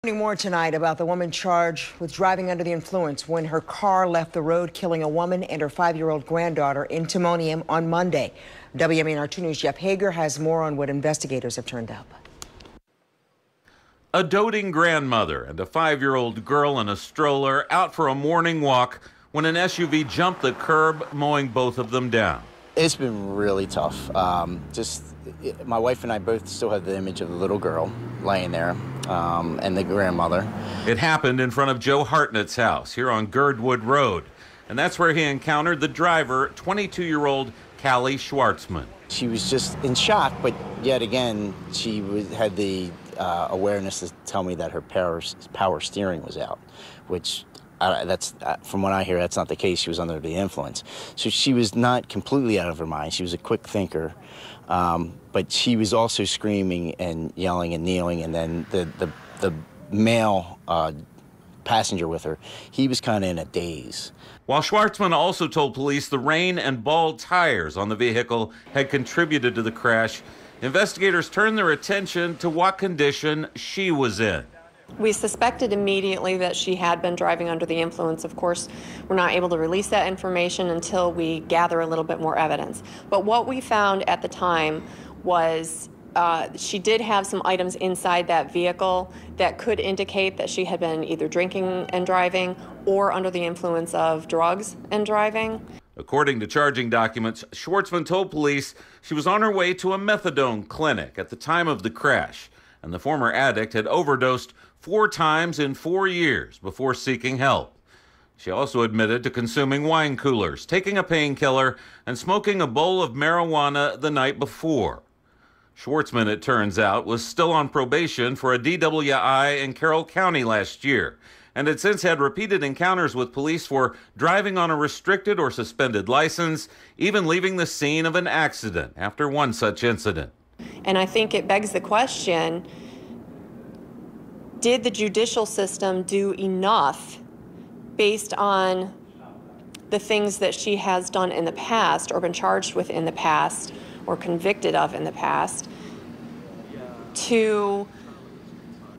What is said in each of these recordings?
More tonight about the woman charged with driving under the influence when her car left the road, killing a woman and her 5-year-old granddaughter in Timonium on Monday. WMNR 2 News' Jeff Hager has more on what investigators have turned up. A doting grandmother and a 5-year-old girl in a stroller out for a morning walk when an SUV jumped the curb, mowing both of them down. It's been really tough. My wife and I both still have the image of the little girl laying there and the grandmother. It happened in front of Joe Hartnett's house here on Girdwood Road. And that's where he encountered the driver, 22-year-old Callie Schwartzman. She was just in shock, but yet again, she had the awareness to tell me that her power steering was out, which that's from what I hear, that's not the case. She was under the influence. So she was not completely out of her mind. She was a quick thinker, but she was also screaming and yelling and kneeling, and then the male passenger with her, he was kind of in a daze. While Schwartzman also told police the rain and bald tires on the vehicle had contributed to the crash, investigators turned their attention to what condition she was in. We suspected immediately that she had been driving under the influence. Of course, we're not able to release that information until we gather a little bit more evidence. But what we found at the time was she did have some items inside that vehicle that could indicate that she had been either drinking and driving or under the influence of drugs and driving. According to charging documents, Schwartzman told police she was on her way to a methadone clinic at the time of the crash, and the former addict had overdosed 4 times in 4 years before seeking help. She also admitted to consuming wine coolers, taking a painkiller, and smoking a bowl of marijuana the night before. Schwartzman, it turns out, was still on probation for a DWI in Carroll County last year, and had since had repeated encounters with police for driving on a restricted or suspended license, even leaving the scene of an accident after one such incident. And I think it begs the question, did the judicial system do enough based on the things that she has done in the past or been charged with in the past or convicted of in the past to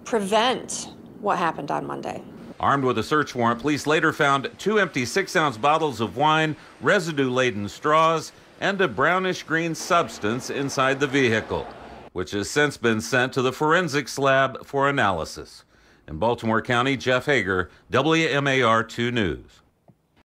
prevent what happened on Monday? Armed with a search warrant, police later found 2 empty 6-ounce bottles of wine, residue-laden straws, and a brownish-green substance inside the vehicle, which has since been sent to the forensics lab for analysis. In Baltimore County, Jeff Hager, WMAR 2 News.